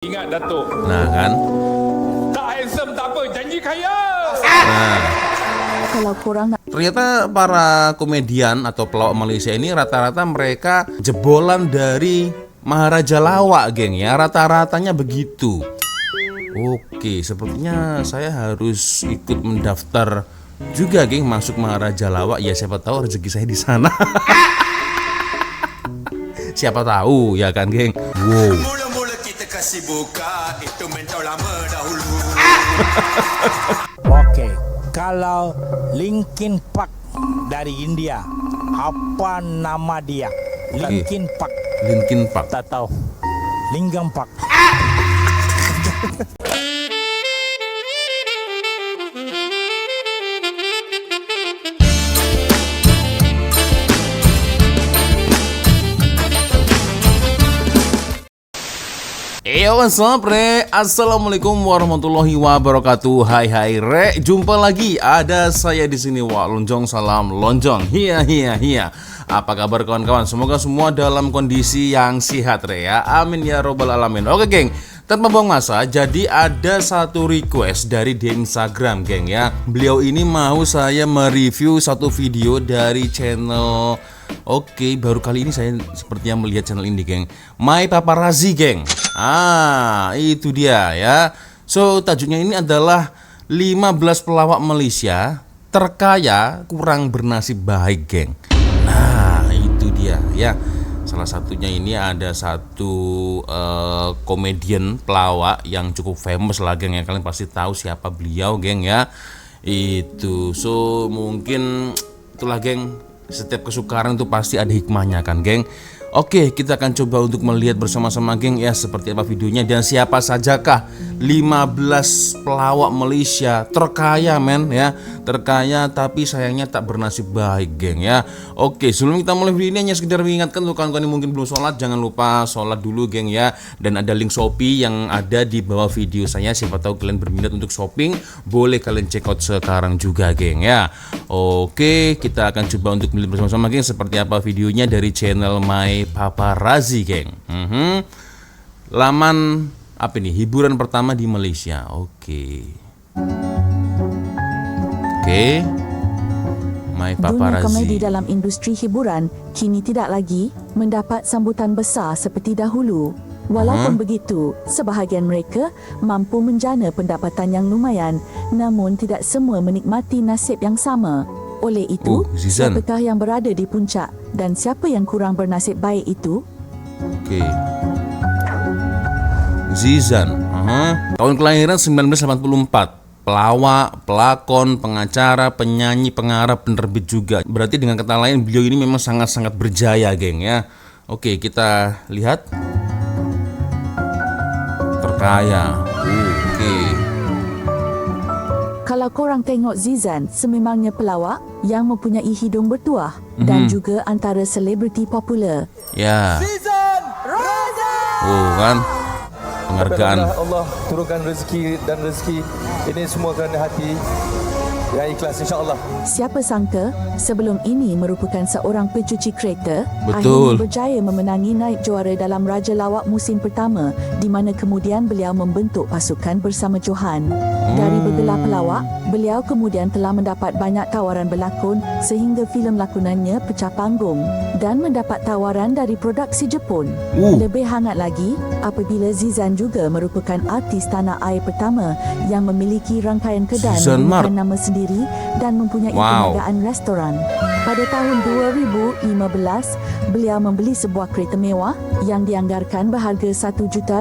Ingat Datuk. Nah kan. Tak handsome tak apa, janji kaya. Nah, Kalau korang nak ternyata para komedian atau pelawak Malaysia ini rata-rata mereka jebolan dari Maharaja Lawak, geng ya. Rata-ratanya begitu. Oke, sepertinya saya harus ikut mendaftar juga, geng, masuk Maharaja Lawak. Ya siapa tahu rezeki saya di sana. Siapa tahu ya kan, geng. Wow. Mula-mula kita kasih buka, itu mentor lama dahulu. Okey, kalau Linkin Park dari India, apa nama dia? Linkin Park. Linkin Park. Tak tahu. Linkin Park. Yo, what's up, Re? Assalamualaikum warahmatullahi wabarakatuh. Hai Re, jumpa lagi. Ada saya di sini, Wak Lonjong. Salam Lonjong. Hiya. Apa kabar kawan-kawan? Semoga semua dalam kondisi yang sehat, Re ya. Amin ya robbal alamin. Oke, geng. Tanpa buang masa, jadi ada satu request dari di Instagram, geng ya. Beliau ini mau saya mereview satu video dari channel. Oke, baru kali ini saya sepertinya melihat channel ini, geng. My Paparazzi, geng. Itu dia ya. So, tajuknya ini adalah 15 pelawak Malaysia terkaya kurang bernasib baik, geng. Nah, itu dia ya. Salah satunya ini ada satu komedian pelawak yang cukup famous lah, geng ya. Kalian pasti tahu siapa beliau, geng ya. Itu. So, mungkin itulah, geng. Setiap kesukaran itu pasti ada hikmahnya kan, geng. Oke, kita akan coba untuk melihat bersama-sama, geng ya, seperti apa videonya dan siapa sajakah 15 pelawak Malaysia terkaya, men ya. Terkaya tapi sayangnya tak bernasib baik, geng ya. Oke, sebelum kita mulai video ini hanya sekedar mengingatkan untuk kawan-kawan yang mungkin belum sholat, jangan lupa sholat dulu, geng ya. Dan ada link Shopee yang ada di bawah video saya. Siapa tahu kalian berminat untuk shopping, boleh kalian check out sekarang juga, geng ya. Oke, kita akan coba untuk melihat bersama-sama, geng, seperti apa videonya dari channel My Paparazzi, geng. Laman apa ini? Hiburan pertama di Malaysia. Oke, My dunia Paparazzi. komedi dalam industri hiburan kini tidak lagi mendapat sambutan besar seperti dahulu. Walaupun begitu, sebahagian mereka mampu menjana pendapatan yang lumayan, namun tidak semua menikmati nasib yang sama. Oleh itu, Zizan. siapakah yang berada di puncak dan siapa yang kurang bernasib baik itu? Oke. Zizan. Tahun kelahiran 1984. Pelawak, pelakon, pengacara, penyanyi, pengarah, penerbit juga. Berarti dengan kata lain beliau ini memang sangat-sangat berjaya, geng ya. Oke, kita lihat. Terkaya. Oke. Kalau korang tengok Zizan, sememangnya pelawak yang mempunyai hidung bertuah dan juga antara selebriti popular. Ya. Season Raza. Oh kan. Penghargaan. Allah turunkan rezeki dan rezeki ini semua kerana hati yang ikhlas, insya-Allah. Siapa sangka sebelum ini merupakan seorang pencuci kereta, Betul. akhirnya berjaya memenangi naib juara dalam Raja Lawak musim pertama, di mana kemudian beliau membentuk pasukan bersama Johan. Dari bergelar pelawak, beliau kemudian telah mendapat banyak tawaran berlakon sehingga filem lakonannya pecah panggung dan mendapat tawaran dari produksi Jepun. Lebih hangat lagi, apabila Zizan juga merupakan artis tanah air pertama yang memiliki rangkaian kedai Zizan menggunakan Mark. nama sendiri dan mempunyai Wow. perniagaan restoran. Pada tahun 2015, beliau membeli sebuah kereta mewah yang dianggarkan berharga RM1 juta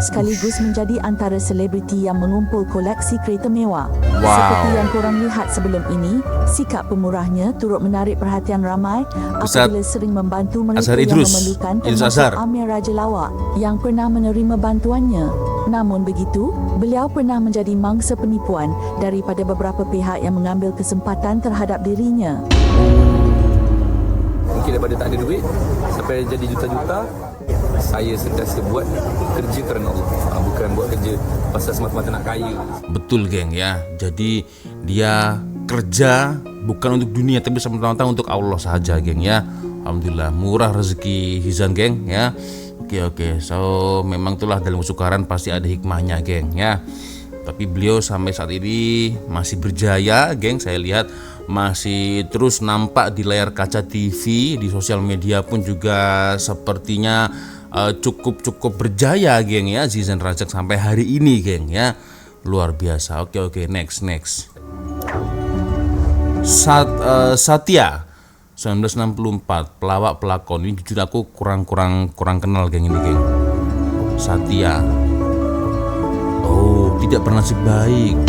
sekaligus menjadi antara selebriti yang mengumpul koleksi kereta mewah. Wow. Seperti yang korang lihat sebelum ini, sikap pemurahnya turut menarik perhatian ramai Ustaz apabila sering membantu mereka Azhar yang Idrus. memerlukan, Idrus termasuk Azhar. Amir Raja Lawak yang pernah menerima bantuannya. Namun begitu, beliau pernah menjadi mangsa penipuan daripada beberapa pihak yang mengambil kesempatan terhadap dirinya. Mungkin daripada tak ada duit sampai jadi juta-juta, saya sentiasa buat kerja kerana Allah. Bukan buat kerja pasal semata-mata nak kaya. Betul, geng ya. Jadi dia kerja bukan untuk dunia tapi semata-mata untuk Allah saja, geng ya. Alhamdulillah murah rezeki Zizan, geng ya. Oke, so memang itulah dalam kesukaran pasti ada hikmahnya, geng ya. Tapi beliau sampai saat ini masih berjaya, geng. Saya lihat masih terus nampak di layar kaca TV, di sosial media pun juga sepertinya cukup berjaya, geng ya. Zizan Razak sampai hari ini, geng ya. Luar biasa. Oke, next. Satya 1964, pelawak pelakon. Ini jujur aku kurang kenal, geng, ini, geng. Satya. Oh, tidak bernasib baik.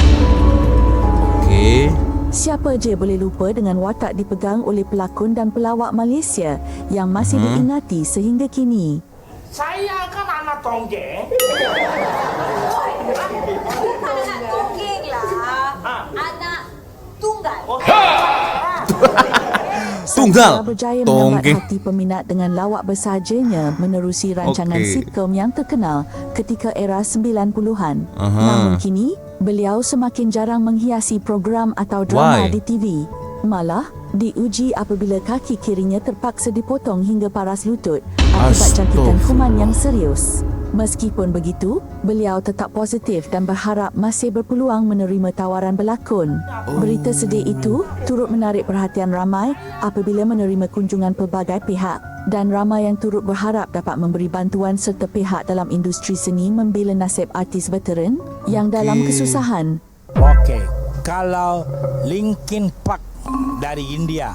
Oke. Siapa je boleh lupa dengan watak dipegang oleh pelakon dan pelawak Malaysia yang masih diingati sehingga kini. Saya kan anak tonggeng. Bukan anak tonggeng lah. Anak tunggal. Tunggal. Telah berjaya Tonggeng. menambat hati peminat dengan lawak bersajanya menerusi rancangan Okey. sitcom yang terkenal ketika era 90-an. Namun kini, beliau semakin jarang menghiasi program atau drama Why? di TV. Malah, diuji apabila kaki kirinya terpaksa dipotong hingga paras lutut akibat jangkitan kuman yang serius. Meskipun begitu, beliau tetap positif dan berharap masih berpeluang menerima tawaran berlakon. Berita sedih itu turut menarik perhatian ramai apabila menerima kunjungan pelbagai pihak dan ramai yang turut berharap dapat memberi bantuan serta pihak dalam industri seni membela nasib artis veteran yang dalam kesusahan. Okey, kalau Linkin Park dari India,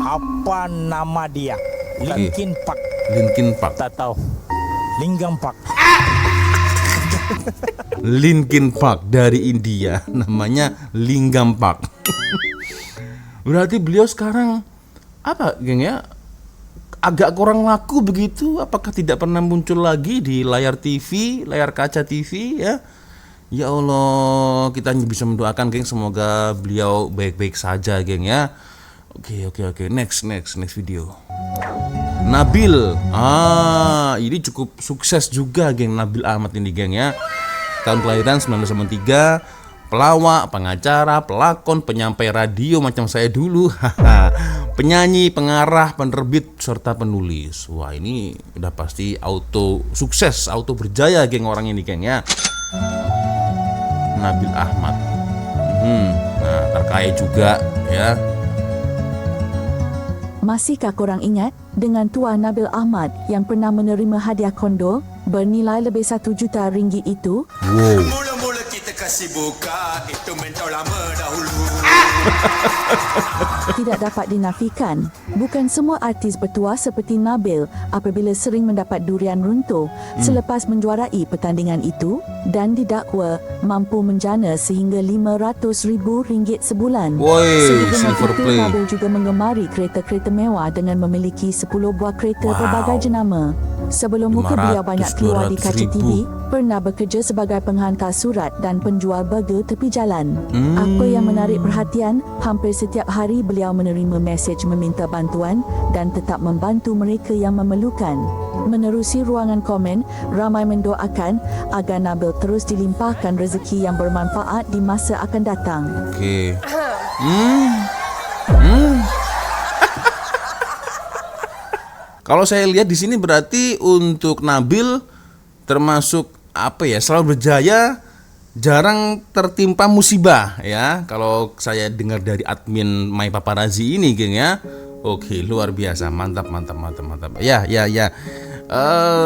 apa nama dia? Linkin Park. Linkin Park. Tak tahu. Linkin Park. Linkin Park dari India, namanya Linkin Park. Berarti beliau sekarang apa, geng ya? Agak kurang laku begitu? Apakah tidak pernah muncul lagi di layar TV, layar kaca TV ya? Ya Allah, kita hanya bisa mendoakan, geng, semoga beliau baik-baik saja, geng ya. Oke. Next video. Nabil. Ini cukup sukses juga, geng. Nabil Ahmad ini, geng ya. Tahun kelahiran 1993, pelawak, pengacara, pelakon, penyampai radio macam saya dulu. Penyanyi, pengarah, penerbit serta penulis. Wah, ini udah pasti auto sukses, auto berjaya, geng, orang ini, geng ya. Nabil Ahmad. Nah, terkaya juga ya. Masihkah korang ingat dengan Tuan Nabil Ahmad yang pernah menerima hadiah kondo bernilai lebih 1 juta ringgit itu? Wow. Mula-mula kita kasih buka, itu mentor lama dahulu. Tidak dapat dinafikan, bukan semua artis bertuah seperti Nabil apabila sering mendapat durian runtuh selepas menjuarai pertandingan itu dan didakwa mampu menjana sehingga RM500,000 sebulan. Woi, Sehingga silver itu, play. Nabil juga mengemari kereta-kereta mewah dengan memiliki 10 buah kereta berbagai jenama. Sebelum muka beliau banyak keluar di kaca 500,000. TV, pernah bekerja sebagai penghantar surat dan penjual burger tepi jalan. Apa yang menarik perhatian, hampir setiap hari beliau menerima mesej meminta bantuan dan tetap membantu mereka yang memerlukan. Menerusi ruangan komen, ramai mendoakan agar Nabil terus dilimpahkan rezeki yang bermanfaat di masa akan datang. Oke. Kalau saya lihat di sini berarti untuk Nabil termasuk apa ya, selalu berjaya, jarang tertimpa musibah ya. Kalau saya dengar dari admin My Paparazzi ini, geng ya. Oke, luar biasa, mantap. Ya.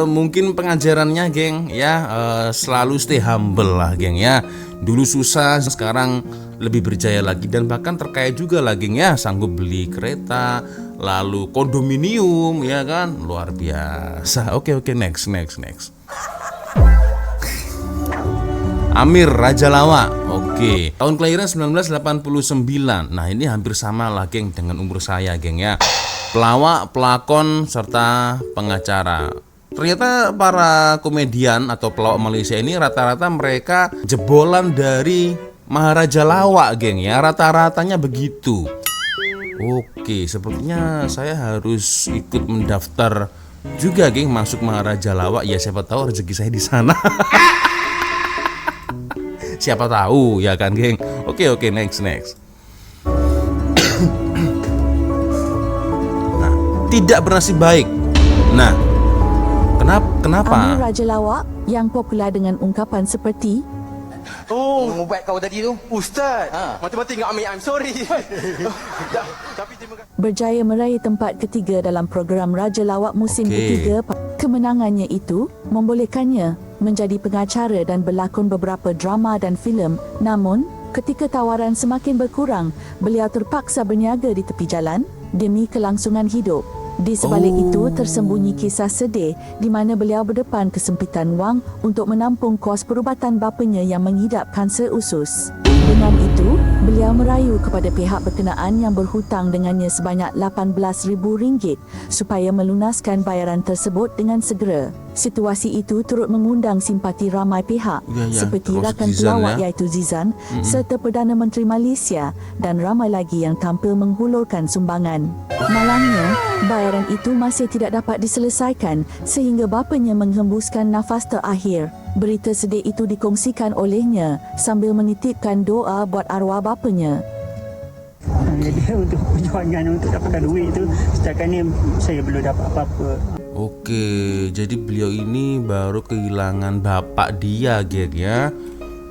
Mungkin pengajarannya, geng ya, selalu stay humble lah, geng ya. Dulu susah, sekarang lebih berjaya lagi dan bahkan terkaya juga lah, geng ya. Sanggup beli kereta, lalu kondominium, ya kan, luar biasa. Oke, next. Amir Raja Lawak. Oke, tahun kelahiran 1989. Nah, ini hampir sama lah, geng, dengan umur saya, geng ya. Pelawak, pelakon serta pengacara. Ternyata para komedian atau pelawak Malaysia ini rata-rata mereka jebolan dari Maharaja Lawak, geng ya. Rata-ratanya begitu. Oke, sepertinya saya harus ikut mendaftar juga, geng, masuk Maharaja Lawak. Ya, siapa tahu rezeki saya di sana. Siapa tahu ya kan, geng. Oke, next. Nah, tidak bernasib baik. Nah, Kenapa? Amir Raja Lawak yang popular dengan ungkapan seperti Ubat kau tadi tu. Ustaz, mati-mati ingat Amir, I'm sorry. Tapi terima kasih. berjaya meraih tempat ketiga dalam program Raja Lawak musim ketiga. Kemenangannya itu membolehkannya menjadi pengacara dan berlakon beberapa drama dan filem. Namun, ketika tawaran semakin berkurang, beliau terpaksa berniaga di tepi jalan demi kelangsungan hidup. Di sebalik itu tersembunyi kisah sedih di mana beliau berdepan kesempitan wang untuk menampung kos perubatan bapanya yang mengidap kanser usus. Dengan itu, beliau merayu kepada pihak berkenaan yang berhutang dengannya sebanyak RM18,000 supaya melunaskan bayaran tersebut dengan segera. Situasi itu turut mengundang simpati ramai pihak seperti rakan pelawak iaitu Zizan serta Perdana Menteri Malaysia dan ramai lagi yang tampil menghulurkan sumbangan. Malangnya, bayaran itu masih tidak dapat diselesaikan sehingga bapanya menghembuskan nafas terakhir. Berita sedih itu dikongsikan olehnya sambil menitipkan doa buat arwah bapanya. Jadi untuk perjuangan untuk dapatkan duit itu setakat ni saya belum dapat apa-apa. Oke, jadi beliau ini baru kehilangan bapak dia, geng ya.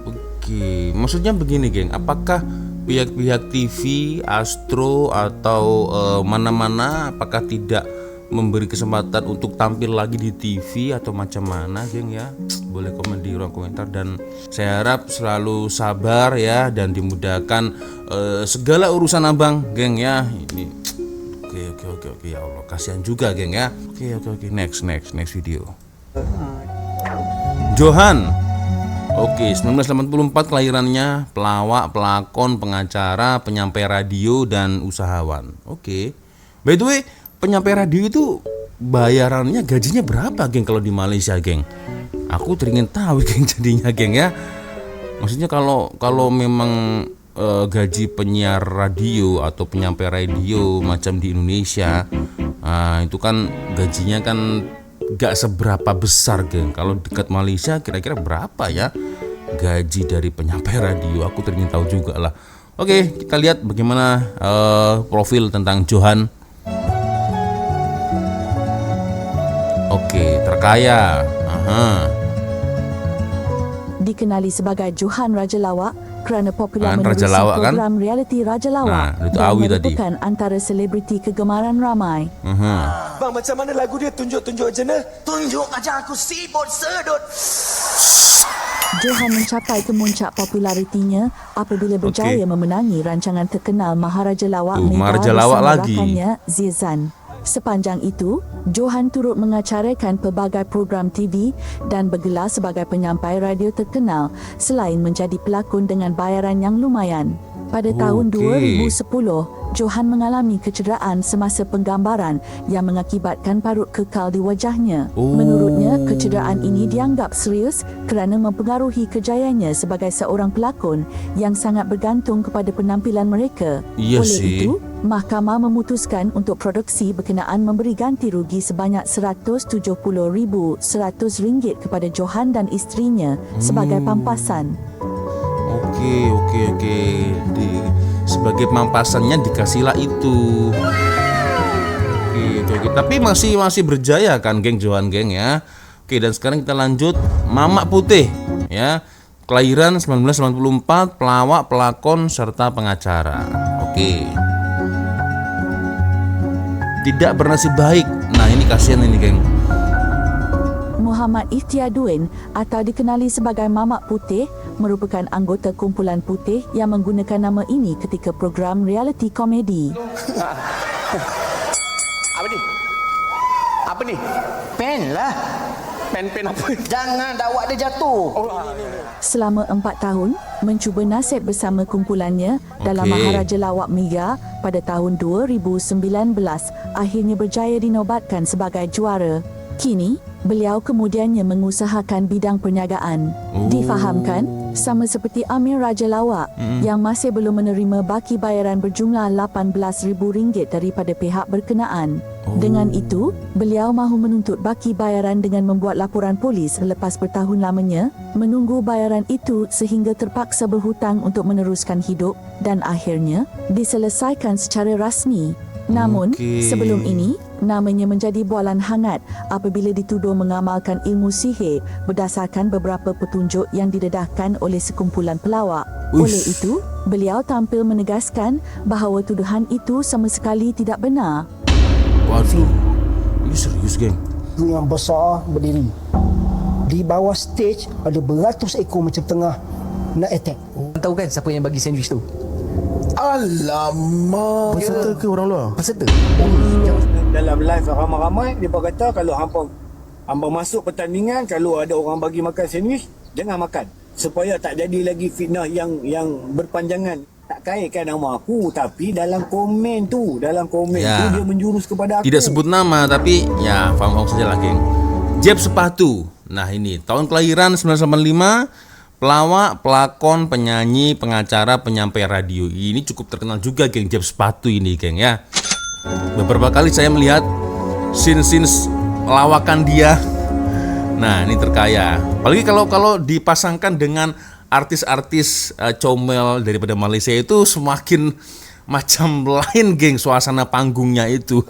Oke, maksudnya begini, geng. Apakah pihak-pihak TV, Astro atau mana-mana apakah tidak memberi kesempatan untuk tampil lagi di TV atau macam mana, geng ya? Boleh komen di ruang komentar dan saya harap selalu sabar ya dan dimudahkan segala urusan abang, geng ya. Ini Oke, ya Allah, kasihan juga, geng ya. Oke, next video. Johan. Oke, 1984 kelahirannya, pelawak, pelakon, pengacara, penyampai radio dan usahawan. Oke. By the way, penyampai radio itu bayarannya gajinya berapa, geng, kalau di Malaysia, geng? Aku teringin tahu, geng, jadinya, geng ya. Maksudnya kalau memang gaji penyiar radio atau penyampai radio macam di Indonesia, itu kan gajinya kan gak seberapa besar, geng. Kalau dekat Malaysia kira-kira berapa ya gaji dari penyampai radio? Aku teringin tahu juga lah. Oke, kita lihat bagaimana profil tentang Johan. Oke, terkaya. Dikenali sebagai Johan Raja Lawak kerana popular Raja menerusi Lawak, program reality Raja Lawak itu dan Awi merupakan antara selebriti kegemaran ramai. Bang, macam mana lagu dia? Tunjuk je nah. Tunjuk aja aku sibut sedut. Johan mencapai kemuncak popularitinya apabila berjaya memenangi rancangan terkenal Maharaja Lawak Mega bersama rakannya Zizan. Sepanjang itu, Johan turut mengacarakan pelbagai program TV dan bergelar sebagai penyampai radio terkenal selain menjadi pelakon dengan bayaran yang lumayan. Pada tahun 2010, Johan mengalami kecederaan semasa penggambaran yang mengakibatkan parut kekal di wajahnya. Menurutnya, kecederaan ini dianggap serius kerana mempengaruhi kejayaannya sebagai seorang pelakon yang sangat bergantung kepada penampilan mereka. Oleh itu, mahkamah memutuskan untuk produksi berkenaan memberi ganti rugi sebanyak RM170,100 kepada Johan dan isterinya sebagai pampasan. Oke. Sebagai pampasannya dikasihlah itu. Oke. Tapi masih berjaya kan, geng, Johan, geng ya. Oke, dan sekarang kita lanjut Mamak Putih ya. Kelahiran 1994, pelawak, pelakon serta pengacara. Oke. Tidak bernasib baik. Nah, ini kasihan ini, geng. Muhammad Iftiaduin atau dikenali sebagai Mamak Putih merupakan anggota kumpulan putih yang menggunakan nama ini ketika program reality komedi. Apa ni? Pen lah. Pen apa? Jangan dakwa dia jatuh. Selama 4 tahun, mencuba nasib bersama kumpulannya dalam Maharaja Lawak Mega pada tahun 2019, akhirnya berjaya dinobatkan sebagai juara. Kini, beliau kemudiannya mengusahakan bidang perniagaan. Difahamkan, sama seperti Amir Raja Lawak yang masih belum menerima baki bayaran berjumlah RM18,000 daripada pihak berkenaan. Dengan itu, beliau mahu menuntut baki bayaran dengan membuat laporan polis selepas bertahun lamanya menunggu bayaran itu sehingga terpaksa berhutang untuk meneruskan hidup dan akhirnya diselesaikan secara rasmi. Namun, sebelum ini, namanya menjadi bualan hangat apabila dituduh mengamalkan ilmu sihir berdasarkan beberapa petunjuk yang didedahkan oleh sekumpulan pelawak. Oleh itu, beliau tampil menegaskan bahawa tuduhan itu sama sekali tidak benar. Waduh, ini serius geng. Yang besar berdiri. Di bawah stage ada beratus ekor macam tengah nak attack. Tahu kan siapa yang bagi sandwich tu? Alamak. Peserta ke orang luar? Peserta. Dalam live ramai-ramai dia kata kalau hangpa masuk pertandingan, kalau ada orang bagi makan sandwich, jangan makan supaya tak jadi lagi fitnah yang berpanjangan. Tak kaitkan nama aku, tapi dalam komen tu dia menjurus kepada aku. Tidak sebut nama tapi ya faham saja lah geng. Jeb Sepatu. Nah ini tahun kelahiran 1985. Pelawak, pelakon, penyanyi, pengacara, penyampai radio. Ini cukup terkenal juga geng, Jeb Sepatu ini geng ya. Beberapa kali saya melihat scene lawakan dia. Nah ini terkaya. Apalagi kalau dipasangkan dengan artis-artis comel daripada Malaysia itu semakin macam lain geng suasana panggungnya itu.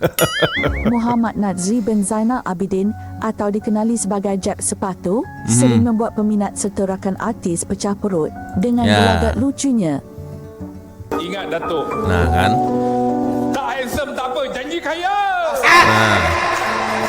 Muhammad Nazri bin Zainal Abidin atau dikenali sebagai Jeb Sepatu sering membuat peminat serta rakan artis pecah perut dengan gelagat lucunya. Ingat Datuk. Nah kan. Tak handsome tak apa, janji kaya. Nah.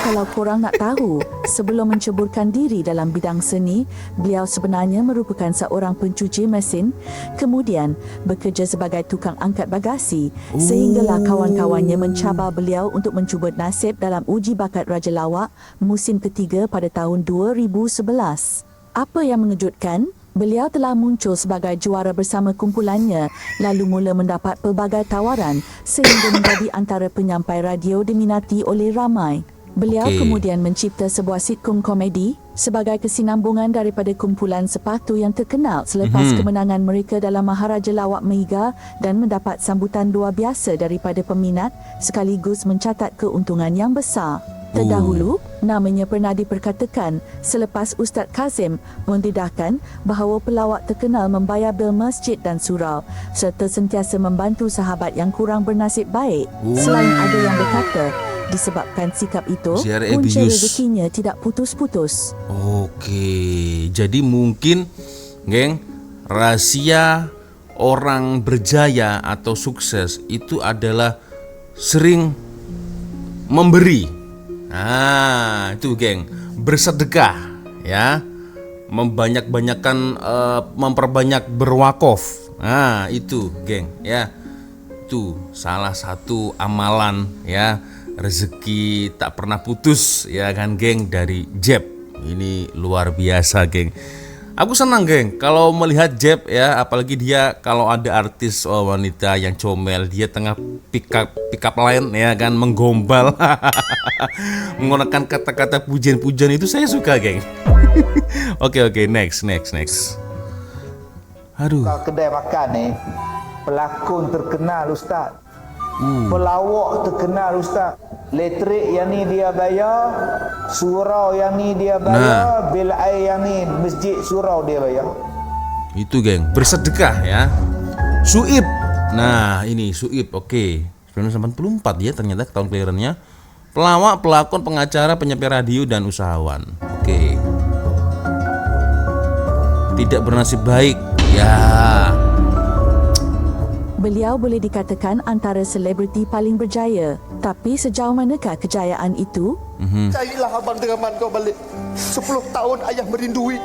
Kalau korang nak tahu, sebelum menceburkan diri dalam bidang seni, beliau sebenarnya merupakan seorang pencuci mesin, kemudian bekerja sebagai tukang angkat bagasi, sehinggalah kawan-kawannya mencabar beliau untuk mencuba nasib dalam uji bakat Raja Lawak musim ketiga pada tahun 2011. Apa yang mengejutkan? Beliau telah muncul sebagai juara bersama kumpulannya, lalu mula mendapat pelbagai tawaran sehingga menjadi antara penyampai radio diminati oleh ramai. Beliau kemudian mencipta sebuah sitcom komedi sebagai kesinambungan daripada kumpulan sepatu yang terkenal selepas kemenangan mereka dalam Maharaja Lawak Mega dan mendapat sambutan luar biasa daripada peminat sekaligus mencatat keuntungan yang besar. Terdahulu, namanya pernah diperkatakan selepas Ustaz Kazim mendedahkan bahawa pelawak terkenal membayar bil masjid dan surau serta sentiasa membantu sahabat yang kurang bernasib baik. Selain ada yang berkata disebabkan sikap itu, punca rezekinya tidak putus-putus. Okey, jadi mungkin, geng, rahasia orang berjaya atau sukses itu adalah sering memberi. Nah, itu geng, bersedekah, ya, memperbanyak berwakaf. Nah, itu, geng, ya, itu salah satu amalan, ya. Rezeki tak pernah putus ya kan geng dari Jeb. Ini luar biasa geng. Aku senang geng kalau melihat Jeb ya, apalagi dia kalau ada artis wanita yang comel, dia tengah pick up line ya kan, menggombal menggunakan kata-kata pujian-pujian itu saya suka geng. Oke, next. Aduh. Kedai makan ni pelakon terkenal Ustaz. Pelawak terkenal Ustaz. Elektrik yang ni dia bayar, surau yang ni dia bayar, bil air yang ni masjid surau dia bayar. Itu geng, bersedekah ya. Suib. Nah, ini Suib. Oke. 1984 ya ternyata tahun kelahirannya. Pelawak, pelakon, pengacara, penyampai radio dan usahawan. Oke. Tidak bernasib baik. Ya. Beliau boleh dikatakan antara selebriti paling berjaya. Tapi sejauh manakah kejayaan itu? Carilah abang deraman kau balik. 10 tahun ayah merindui.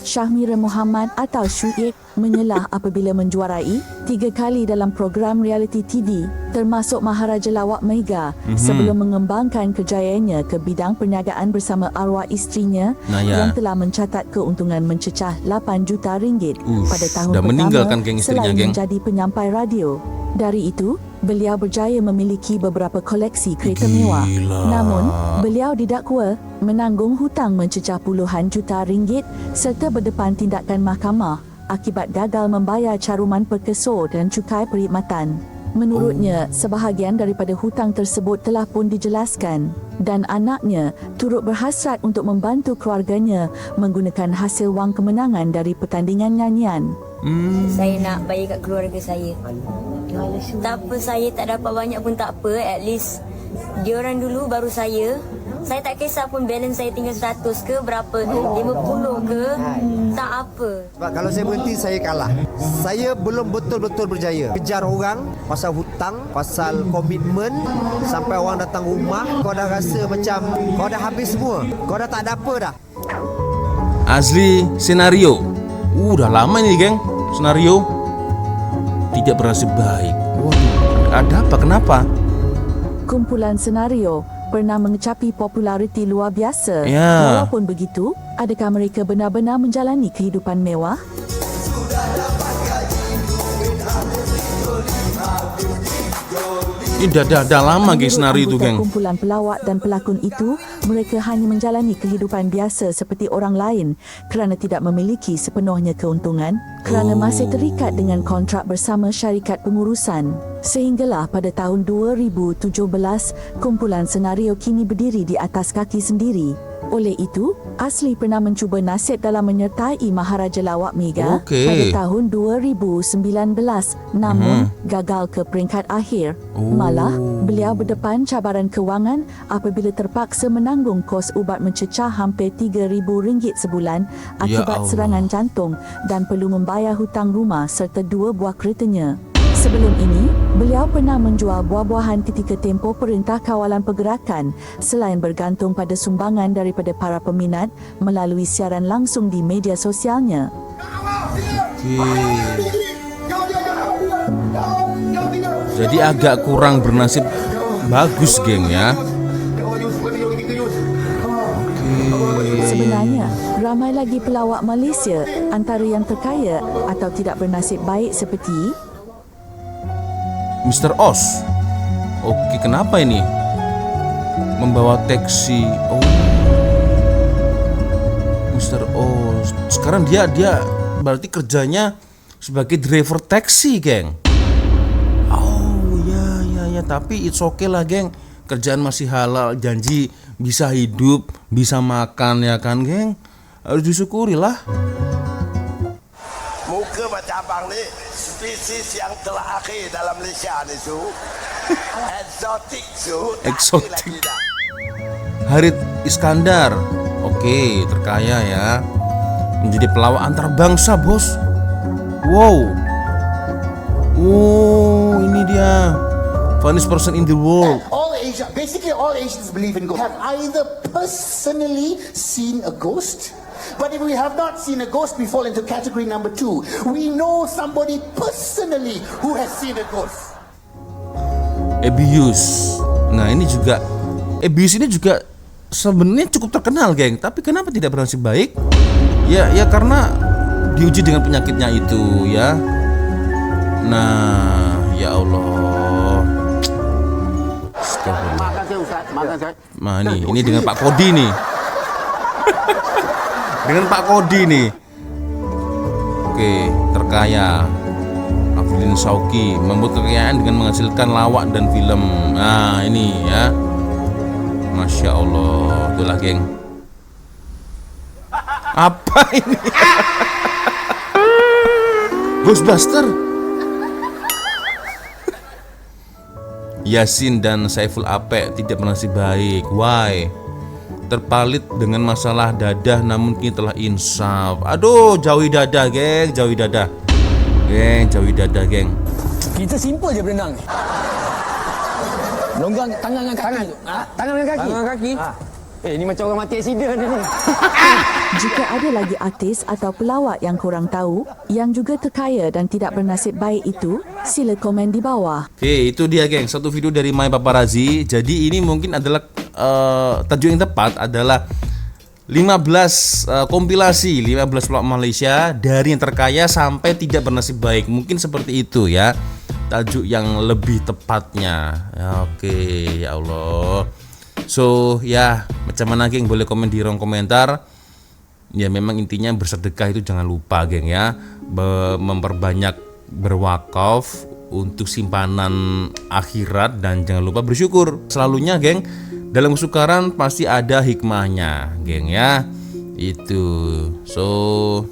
Syahmira Muhammad atau Syuib menyelah apabila menjuarai 3 kali dalam program reality TV termasuk Maharaja Lawak Mega sebelum mengembangkan kejayaannya ke bidang perniagaan bersama arwah isterinya yang telah mencatat keuntungan mencecah 8 juta ringgit pada tahun pertama selain menjadi penyampai radio. Dari itu, beliau berjaya memiliki beberapa koleksi kereta mewah. Namun, beliau didakwa menanggung hutang mencecah puluhan juta ringgit serta berdepan tindakan mahkamah akibat gagal membayar caruman perkeso dan cukai perkhidmatan. Menurutnya, sebahagian daripada hutang tersebut telah pun dijelaskan dan anaknya turut berhasrat untuk membantu keluarganya menggunakan hasil wang kemenangan dari pertandingan nyanyian. Saya nak bayar kat keluarga saya. Tak apa, saya tak dapat banyak pun tak apa. At least dia orang dulu baru saya. Saya tak kisah pun balance saya tinggal 100 ke berapa, 50 ke, tak apa. Sebab kalau saya berhenti, saya kalah. Saya belum betul-betul berjaya. Kejar orang pasal hutang, pasal komitmen, sampai orang datang rumah, kau dah rasa macam kau dah habis semua. Kau dah tak ada apa dah. Asli senario. Udah lama ini geng, senario tidak berhasil baik. Waduh, ada apa? Kenapa? Kumpulan senario pernah mengecapi populariti luar biasa. Ya. Walaupun begitu, adakah mereka benar-benar menjalani kehidupan mewah? Ini dah lama geng senario itu geng. Kumpulan pelawak dan pelakon itu, mereka hanya menjalani kehidupan biasa seperti orang lain kerana tidak memiliki sepenuhnya keuntungan, kerana masih terikat dengan kontrak bersama syarikat pengurusan. Sehinggalah pada tahun 2017, kumpulan senario kini berdiri di atas kaki sendiri. Oleh itu, Asli pernah mencuba nasib dalam menyertai Maharaja Lawak Mega pada tahun 2019, namun gagal ke peringkat akhir. Malah, beliau berdepan cabaran kewangan apabila terpaksa menanggung kos ubat mencecah hampir RM3,000 sebulan akibat serangan jantung dan perlu membayar hutang rumah serta 2 buah keretanya. Sebelum ini, beliau pernah menjual buah-buahan ketika tempoh Perintah Kawalan Pergerakan selain bergantung pada sumbangan daripada para peminat melalui siaran langsung di media sosialnya. Jadi agak kurang bernasib bagus geng ya. Sebenarnya, ramai lagi pelawak Malaysia antara yang terkaya atau tidak bernasib baik seperti Mr. Oz. Oke, kenapa ini? Membawa taksi. Oh, Mr. Oz. Sekarang dia berarti kerjanya sebagai driver taksi, geng. Oh, ya. Tapi it's okay lah, geng. Kerjaan masih halal, janji bisa hidup, bisa makan ya kan, geng. Harus disyukuri lah. Muka macam abang ni, spesies yang terakhir dalam Malaysia ni su. Eksotik su. Eksotik. Harit Iskandar. Oke, terkaya ya. Menjadi pelawak antar bangsa, bos. Wow. Oh, ini dia. Funniest person in the world. All Asia, basically all Asians believe in ghosts. Have either personally seen a ghost? But if we have not seen a ghost, we fall into category number 2. We know somebody personally who has seen a ghost. Abuse. Nah, ini juga Abuse ini juga sebenarnya cukup terkenal, geng. Tapi kenapa tidak bernasib baik? Ya karena diuji dengan penyakitnya itu, ya. Nah, ya Allah. Makan saya Ustaz, makan saya. Nah, ini dengan Pak Kodi nih. Dengan Pak Kodi nih. Oke, terkaya. Afridin Shauki membuat kekayaan dengan menghasilkan lawak dan film. Nah, ini ya. Masya Allah. Itulah, geng. Apa ini? Ghostbuster. Yasin dan Saiful Apek tidak bernasib baik. Why? Terpalit dengan masalah dadah namun kini telah insaf. Aduh, jauhi dadah, geng. Jauhi dadah. Geng, jauhi dadah, geng. Kita simple je berenang ni. Longgang tangan dengan kaki. Tangan dengan kaki. Tangan kaki. Ini macam orang mati aksiden ni. Jika ada lagi artis atau pelawak yang korang tahu yang juga terkaya dan tidak bernasib baik itu, sila komen di bawah. Oke, itu dia, geng. Satu video dari My Paparazzi. Jadi ini mungkin adalah tajuk yang tepat adalah 15 kompilasi 15 pelawak Malaysia dari yang terkaya sampai tidak bernasib baik. Mungkin seperti itu ya. Tajuk yang lebih tepatnya. Oke, ya Allah. So, ya, macam mana, geng? Boleh komen di kolom komentar. Ya, memang intinya bersedekah itu jangan lupa, geng ya. Memperbanyak berwakaf untuk simpanan akhirat dan jangan lupa bersyukur. Selalunya, geng, dalam kesukaran pasti ada hikmahnya, geng ya. Itu. So,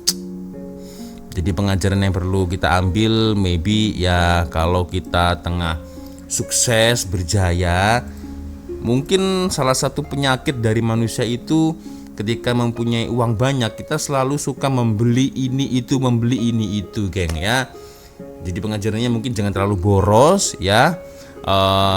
Jadi pengajaran yang perlu kita ambil maybe ya, kalau kita tengah sukses berjaya, mungkin salah satu penyakit dari manusia itu ketika mempunyai uang banyak, kita selalu suka membeli ini itu geng ya. Jadi pengajarannya mungkin jangan terlalu boros ya,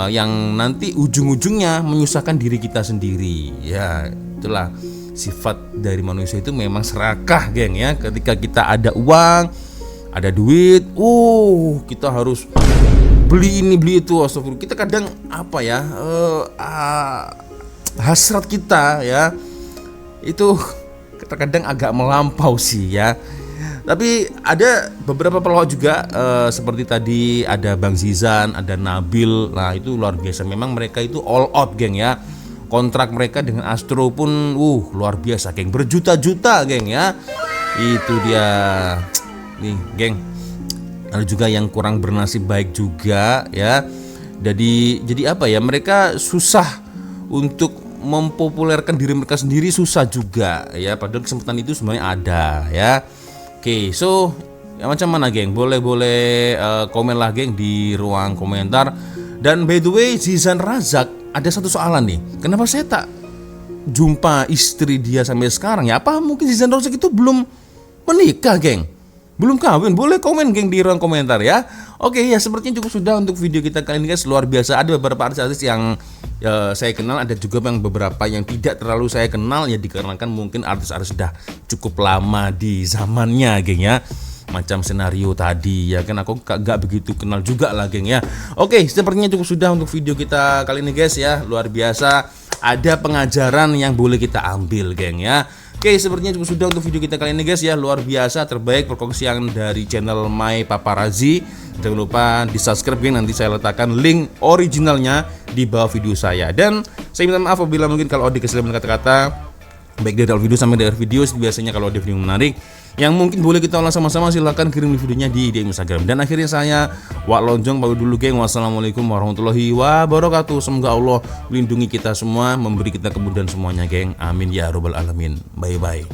yang nanti ujung-ujungnya menyusahkan diri kita sendiri ya. Itulah sifat dari manusia, itu memang serakah geng ya. Ketika kita ada uang, ada duit, kita harus beli ini beli itu. Astagfirullah. Kita kadang apa ya, hasrat kita ya itu terkadang agak melampau sih ya. Tapi ada beberapa pelawak juga seperti tadi ada Bang Zizan, ada Nabil. Nah itu luar biasa, memang mereka itu all out geng ya. Kontrak mereka dengan Astro pun luar biasa geng, berjuta-juta geng ya. Itu dia nih geng. Ada juga yang kurang bernasib baik juga ya. Jadi apa ya, mereka susah untuk mempopulerkan diri mereka sendiri, susah juga ya, padahal kesempatan itu sebenarnya ada ya. Oke, so ya macam mana geng? Boleh komen lah geng di ruang komentar. Dan by the way, Zizan Razak, ada satu soalan nih, kenapa saya tak jumpa istri dia sampai sekarang ya? Apa mungkin Zizan Razak itu belum menikah geng? Belum kawin? Boleh komen geng di ruang komentar ya. Oke ya, sepertinya cukup sudah untuk video kita kali ini guys. Luar biasa, ada beberapa artis yang saya kenal, ada juga yang beberapa yang tidak terlalu saya kenal ya, dikarenakan mungkin artis-artis sudah cukup lama di zamannya geng ya. Macam senario tadi ya kan, aku gak begitu kenal juga lah geng ya. Oke, sepertinya cukup sudah untuk video kita kali ini guys ya. Luar biasa, ada pengajaran yang boleh kita ambil geng ya. Oke, sepertinya cukup sudah untuk video kita kali ini guys ya. Luar biasa, terbaik perkongsian dari channel My Paparazzi. Jangan lupa di subscribe geng, nanti saya letakkan link originalnya di bawah video saya. Dan saya minta maaf apabila mungkin kalau ada kesalahan kata-kata baik dari awal video sampai dari video. Biasanya kalau ada video menarik yang mungkin boleh kita ulas sama-sama, silahkan kirim videonya di DM Instagram. Dan akhirnya saya Wak Lonjong pamit dulu geng. Wassalamualaikum warahmatullahi wabarakatuh. Semoga Allah melindungi kita semua, memberi kita kemudahan semuanya geng. Amin ya robbal alamin. Bye bye.